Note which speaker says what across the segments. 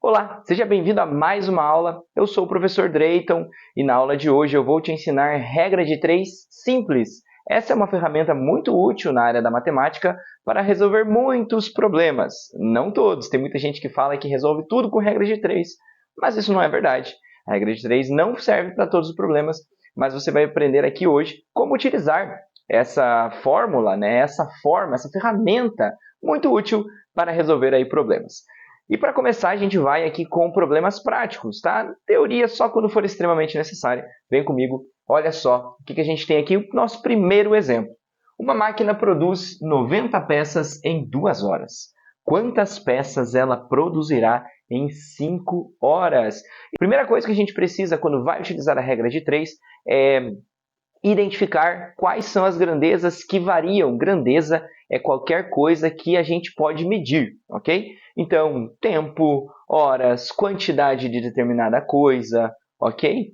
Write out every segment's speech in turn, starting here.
Speaker 1: Olá, seja bem-vindo a mais uma aula. Eu sou o professor Drayton e na aula de hoje eu vou te ensinar regra de 3 simples. Essa é uma ferramenta muito útil na área da matemática para resolver muitos problemas. Não todos, tem muita gente que fala que resolve tudo com regra de 3, mas isso não é verdade. A regra de 3 não serve para todos os problemas, mas você vai aprender aqui hoje como utilizar essa fórmula, essa ferramenta muito útil para resolver aí problemas. E para começar, a gente vai aqui com problemas práticos, tá? Teoria só quando for extremamente necessário. Vem comigo, olha só o que a gente tem aqui, o nosso primeiro exemplo. Uma máquina produz 90 peças em 2 horas. Quantas peças ela produzirá em 5 horas? A primeira coisa que a gente precisa quando vai utilizar a regra de 3 é identificar quais são as grandezas que variam. Grandeza é qualquer coisa que a gente pode medir, ok? Então, tempo, horas, quantidade de determinada coisa, ok?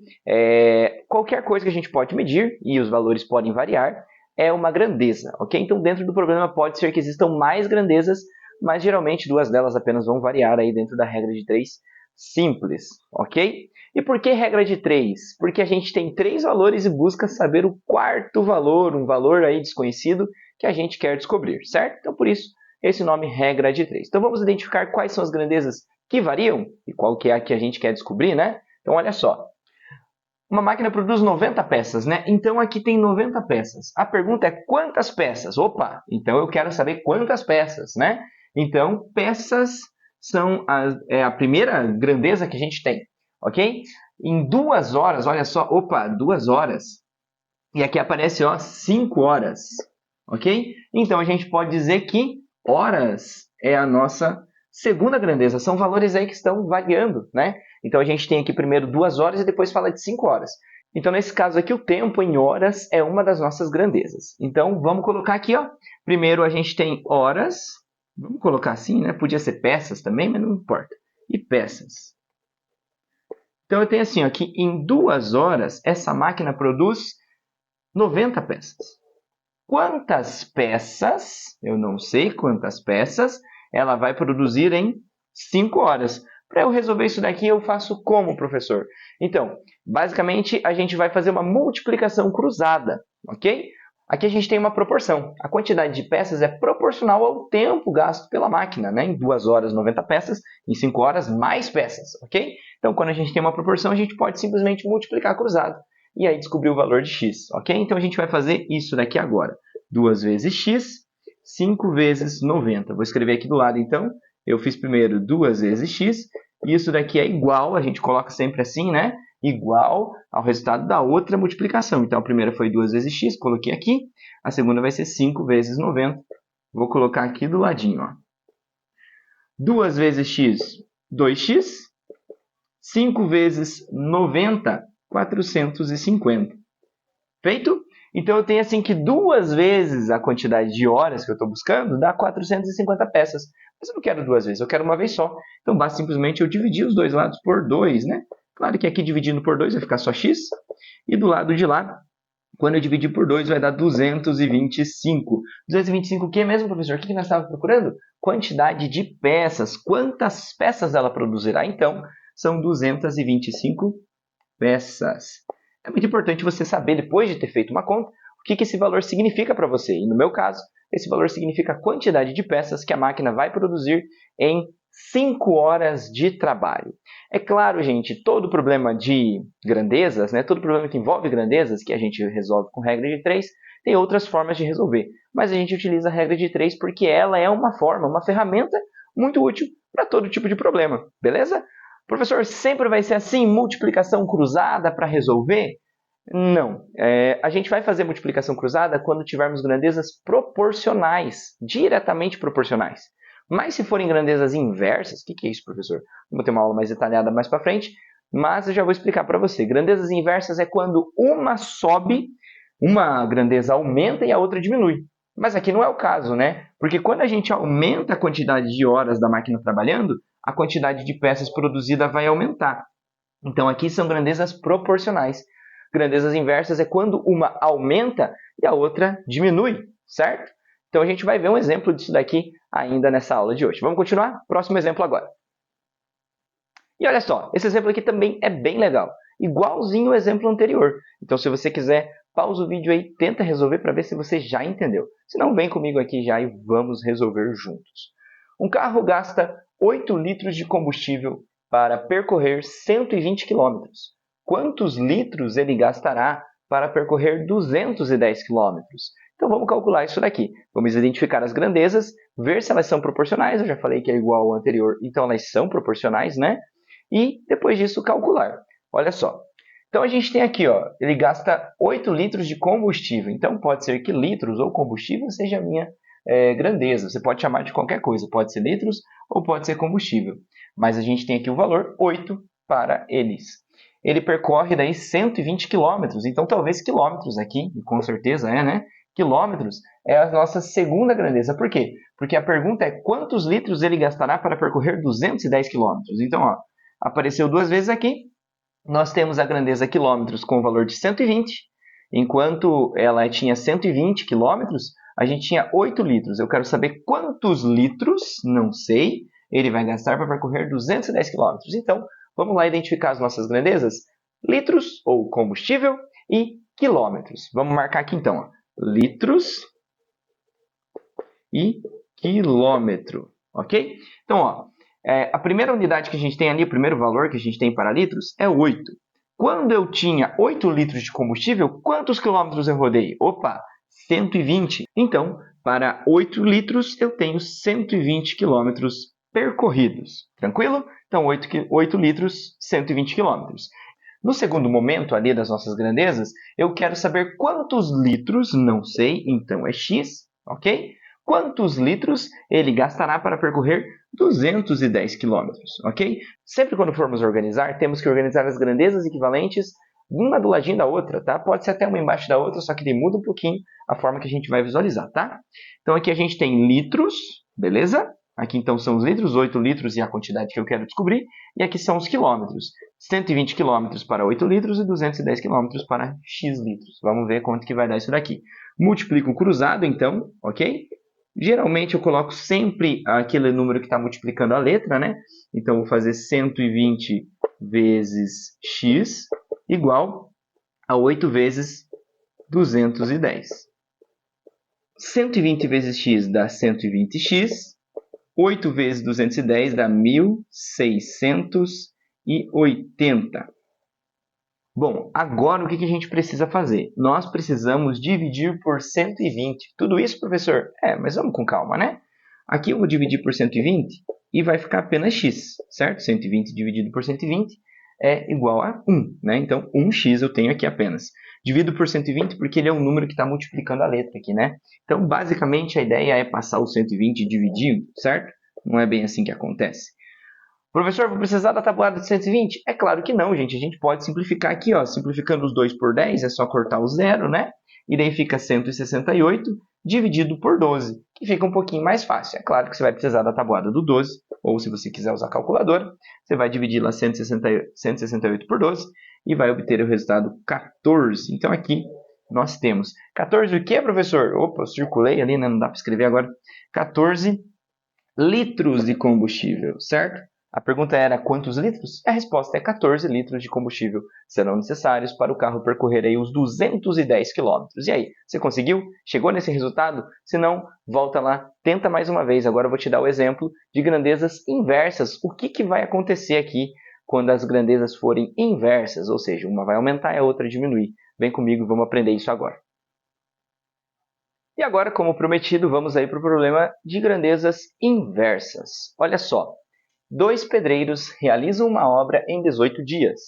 Speaker 1: Qualquer coisa que a gente pode medir, e os valores podem variar, é uma grandeza, ok? Então, dentro do problema pode ser que existam mais grandezas, mas geralmente 2 delas apenas vão variar aí dentro da regra de 3 simples, ok? E por que regra de 3? Porque a gente tem 3 valores e busca saber o quarto valor, um valor aí desconhecido que a gente quer descobrir, certo? Então, por isso, esse nome regra de 3. Então, vamos identificar quais são as grandezas que variam e qual que é a que a gente quer descobrir, né? Então, olha só. Uma máquina produz 90 peças, né? Então, aqui tem 90 peças. A pergunta é quantas peças? Opa, então eu quero saber quantas peças, né? Então, peças são a primeira grandeza que a gente tem, ok? Em 2 horas, olha só, 2 horas. E aqui aparece, 5 horas, ok? Então, a gente pode dizer que horas é a nossa segunda grandeza. São valores aí que estão variando, né? Então, a gente tem aqui primeiro 2 horas e depois fala de 5 horas. Então, nesse caso aqui, o tempo em horas é uma das nossas grandezas. Então, vamos colocar aqui, primeiro a gente tem horas. Vamos colocar assim, né? Podia ser peças também, mas não importa. E peças. Então, eu tenho assim, que em 2 horas, essa máquina produz 90 peças. Quantas peças, eu não sei quantas peças, ela vai produzir em 5 horas. Para eu resolver isso daqui, eu faço como, professor? Então, basicamente, a gente vai fazer uma multiplicação cruzada, ok? Aqui a gente tem uma proporção. A quantidade de peças é proporcional ao tempo gasto pela máquina, né? Em 2 horas, 90 peças, em 5 horas, mais peças, ok? Então, quando a gente tem uma proporção, a gente pode simplesmente multiplicar cruzado e aí descobrir o valor de x, ok? Então, a gente vai fazer isso daqui agora. 2 vezes x, 5 vezes 90. Vou escrever aqui do lado, então. Eu fiz primeiro 2 vezes x, e isso daqui é igual, a gente coloca sempre assim, né? Igual ao resultado da outra multiplicação. Então, a primeira foi 2 vezes x, coloquei aqui. A segunda vai ser 5 vezes 90. Vou colocar aqui do ladinho, 2 vezes x, 2x. 5 vezes 90, 450. Feito? Então, eu tenho assim que 2 vezes a quantidade de horas que eu estou buscando dá 450 peças. Mas eu não quero 2 vezes, eu quero uma vez só. Então, basta simplesmente eu dividir os dois lados por 2, né? Claro que aqui dividindo por 2 vai ficar só x. E do lado de lá, quando eu dividir por 2, vai dar 225. 225 o que mesmo, professor? O que nós estávamos procurando? Quantidade de peças. Quantas peças ela produzirá? Então, são 225 peças. É muito importante você saber, depois de ter feito uma conta, o que esse valor significa para você. E no meu caso, esse valor significa a quantidade de peças que a máquina vai produzir em 5 horas de trabalho. É claro, gente, todo problema de grandezas, todo problema que envolve grandezas, que a gente resolve com regra de 3, tem outras formas de resolver. Mas a gente utiliza a regra de 3 porque ela é uma forma, uma ferramenta muito útil para todo tipo de problema, beleza? Professor, sempre vai ser assim, multiplicação cruzada para resolver? Não. A gente vai fazer multiplicação cruzada quando tivermos grandezas proporcionais, diretamente proporcionais. Mas se forem grandezas inversas, o que é isso, professor? Vou ter uma aula mais detalhada mais para frente, mas eu já vou explicar para você. Grandezas inversas é quando uma sobe, uma grandeza aumenta e a outra diminui. Mas aqui não é o caso, né? Porque quando a gente aumenta a quantidade de horas da máquina trabalhando, a quantidade de peças produzida vai aumentar. Então, aqui são grandezas proporcionais. Grandezas inversas é quando uma aumenta e a outra diminui, certo? Então, a gente vai ver um exemplo disso daqui ainda nessa aula de hoje. Vamos continuar? Próximo exemplo agora. E olha só, esse exemplo aqui também é bem legal, igualzinho o exemplo anterior. Então, se você quiser, pausa o vídeo aí, tenta resolver para ver se você já entendeu. Se não, vem comigo aqui já e vamos resolver juntos. Um carro gasta 8 litros de combustível para percorrer 120 quilômetros. Quantos litros ele gastará para percorrer 210 quilômetros? Então, vamos calcular isso daqui. Vamos identificar as grandezas, ver se elas são proporcionais. Eu já falei que é igual ao anterior, então elas são proporcionais, né? E, depois disso, calcular. Olha só. Então, a gente tem aqui, ó, ele gasta 8 litros de combustível. Então, pode ser que litros ou combustível seja a minha grandeza. Você pode chamar de qualquer coisa. Pode ser litros ou pode ser combustível. Mas a gente tem aqui o valor 8 para eles. Ele percorre daí 120 quilômetros. Então, talvez quilômetros aqui, e com certeza é, né? Quilômetros é a nossa segunda grandeza. Por quê? Porque a pergunta é quantos litros ele gastará para percorrer 210 quilômetros. Então, ó, apareceu duas vezes aqui. Nós temos a grandeza quilômetros com o valor de 120. Enquanto ela tinha 120 quilômetros, a gente tinha 8 litros. Eu quero saber quantos litros, não sei, ele vai gastar para percorrer 210 quilômetros. Então, vamos lá identificar as nossas grandezas? Litros, ou combustível, e quilômetros. Vamos marcar aqui então, ó. Litros e quilômetro, ok? Então, ó, a primeira unidade que a gente tem ali, o primeiro valor que a gente tem para litros é 8. Quando eu tinha 8 litros de combustível, quantos quilômetros eu rodei? Opa, 120. Então, para 8 litros, eu tenho 120 quilômetros percorridos. Tranquilo? Então, 8 litros, 120 quilômetros. No segundo momento ali das nossas grandezas, eu quero saber quantos litros, não sei, então é x, ok? Quantos litros ele gastará para percorrer 210 quilômetros, ok? Sempre quando formos organizar, temos que organizar as grandezas equivalentes uma do ladinho da outra, tá? Pode ser até uma embaixo da outra, só que ele muda um pouquinho a forma que a gente vai visualizar, tá? Então aqui a gente tem litros, beleza? Aqui então são os litros, 8 litros e a quantidade que eu quero descobrir. E aqui são os quilômetros. 120 quilômetros para 8 litros e 210 quilômetros para x litros. Vamos ver quanto que vai dar isso daqui. Multiplico cruzado, então, ok? Geralmente eu coloco sempre aquele número que está multiplicando a letra, né? Então, vou fazer 120 vezes x igual a 8 vezes 210. 120 vezes x dá 120x. 8 vezes 210 dá 1.680. Bom, agora o que a gente precisa fazer? Nós precisamos dividir por 120. Tudo isso, professor? Mas vamos com calma, né? Aqui eu vou dividir por 120 e vai ficar apenas x, certo? 120 dividido por 120 é igual a 1, né? Então, 1x eu tenho aqui apenas. Divido por 120 porque ele é um número que está multiplicando a letra aqui, né? Então, basicamente, a ideia é passar o 120 dividindo, certo? Não é bem assim que acontece. Professor, vou precisar da tabuada de 120? É claro que não, gente. A gente pode simplificar aqui, ó. Simplificando os 2 por 10, é só cortar o zero, né? E daí fica 168 dividido por 12, que fica um pouquinho mais fácil. É claro que você vai precisar da tabuada do 12, ou se você quiser usar a calculadora, você vai dividir lá 168 por 12 e vai obter o resultado 14. Então aqui nós temos 14 o quê, professor? Opa, eu circulei ali, né? Não dá para escrever agora. 14 litros de combustível, certo? A pergunta era quantos litros? A resposta é 14 litros de combustível serão necessários para o carro percorrer aí os 210 quilômetros. E aí, você conseguiu? Chegou nesse resultado? Se não, volta lá, tenta mais uma vez. Agora eu vou te dar o exemplo de grandezas inversas. O que vai acontecer aqui quando as grandezas forem inversas? Ou seja, uma vai aumentar e a outra diminuir. Vem comigo, vamos aprender isso agora. E agora, como prometido, vamos aí para o problema de grandezas inversas. Olha só. 2 pedreiros realizam uma obra em 18 dias.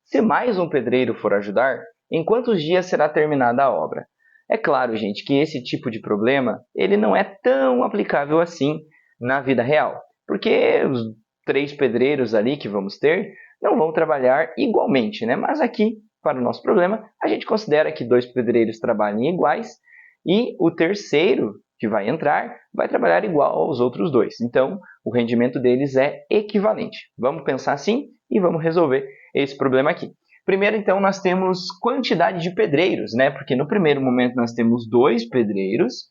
Speaker 1: Se mais um pedreiro for ajudar, em quantos dias será terminada a obra? É claro, gente, que esse tipo de problema ele não é tão aplicável assim na vida real, porque os 3 pedreiros ali que vamos ter não vão trabalhar igualmente, né? Mas aqui, para o nosso problema, a gente considera que 2 pedreiros trabalhem iguais e o terceiro que vai entrar vai trabalhar igual aos outros 2. Então, o rendimento deles é equivalente. Vamos pensar assim e vamos resolver esse problema aqui. Primeiro, então, nós temos quantidade de pedreiros, né? Porque no primeiro momento nós temos 2 pedreiros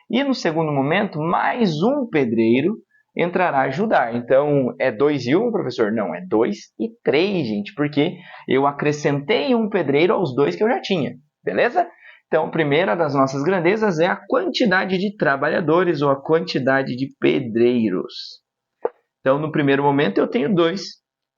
Speaker 1: e no segundo momento mais um pedreiro entrará ajudar. Então, é 2 e 1, professor? Não, é 2 e 3, gente, porque eu acrescentei um pedreiro aos 2 que eu já tinha, beleza? Então, a primeira das nossas grandezas é a quantidade de trabalhadores ou a quantidade de pedreiros. Então, no primeiro momento, eu tenho 2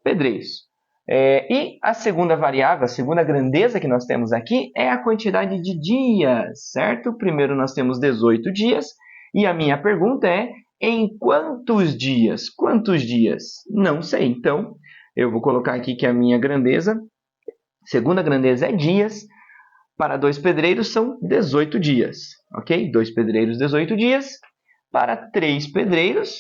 Speaker 1: pedreiros. E a segunda variável, a segunda grandeza que nós temos aqui é a quantidade de dias, certo? Primeiro nós temos 18 dias e a minha pergunta é: em quantos dias? Quantos dias? Não sei. Então, eu vou colocar aqui que a minha grandeza, segunda grandeza é dias. Para 2 pedreiros são 18 dias, ok? 2 pedreiros, 18 dias. Para 3 pedreiros,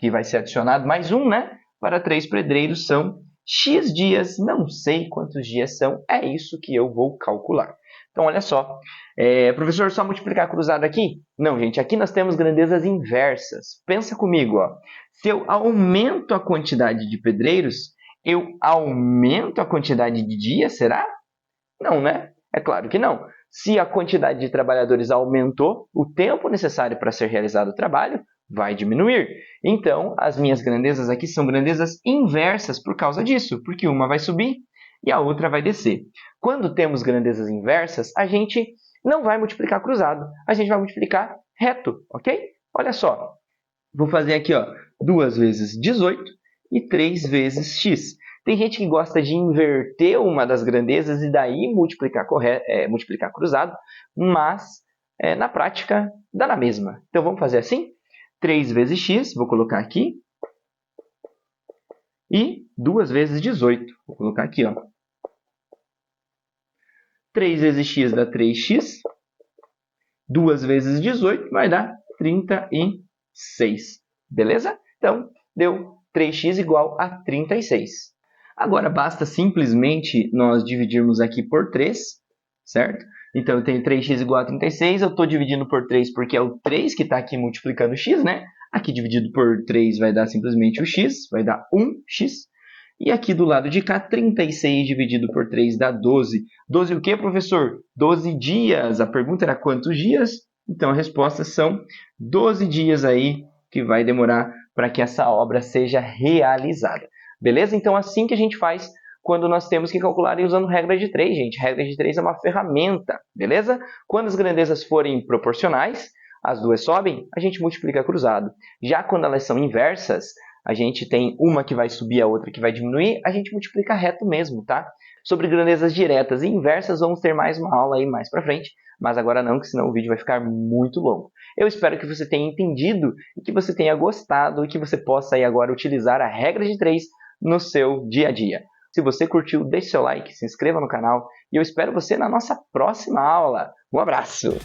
Speaker 1: que vai ser adicionado mais um, né? Para 3 pedreiros são X dias, não sei quantos dias são, é isso que eu vou calcular. Então, olha só, professor, só multiplicar cruzado aqui? Não, gente, aqui nós temos grandezas inversas. Pensa comigo, ó. Se eu aumento a quantidade de pedreiros, eu aumento a quantidade de dias, será? Não, né? É claro que não. Se a quantidade de trabalhadores aumentou, o tempo necessário para ser realizado o trabalho vai diminuir. Então, as minhas grandezas aqui são grandezas inversas por causa disso, porque uma vai subir e a outra vai descer. Quando temos grandezas inversas, a gente não vai multiplicar cruzado, a gente vai multiplicar reto, ok? Olha só, vou fazer aqui, ó, 2 vezes 18 e 3 vezes x. Tem gente que gosta de inverter uma das grandezas e daí multiplicar cruzado, mas na prática dá na mesma. Então vamos fazer assim? 3 vezes x, vou colocar aqui, e 2 vezes 18, vou colocar aqui, ó. 3 vezes x dá 3x, 2 vezes 18 vai dar 36, beleza? Então, deu 3x igual a 36. Agora, basta simplesmente nós dividirmos aqui por 3, certo? Então, eu tenho 3x igual a 36, eu estou dividindo por 3 porque é o 3 que está aqui multiplicando o x, né? Aqui dividido por 3 vai dar simplesmente o x, vai dar 1x. E aqui do lado de cá, 36 dividido por 3 dá 12. 12 o quê, professor? 12 dias. A pergunta era quantos dias? Então, a resposta são 12 dias aí que vai demorar para que essa obra seja realizada. Beleza? Então, assim que a gente faz quando nós temos que calcular usando regra de 3, gente. Regra de 3 é uma ferramenta, beleza? Quando as grandezas forem proporcionais, as duas sobem, a gente multiplica cruzado. Já quando elas são inversas, a gente tem uma que vai subir, a outra que vai diminuir, a gente multiplica reto mesmo, tá? Sobre grandezas diretas e inversas, vamos ter mais uma aula aí mais para frente, mas agora não, que senão o vídeo vai ficar muito longo. Eu espero que você tenha entendido e que você tenha gostado e que você possa aí agora utilizar a regra de 3 no seu dia a dia. Se você curtiu, deixe seu like, se inscreva no canal e eu espero você na nossa próxima aula. Um abraço!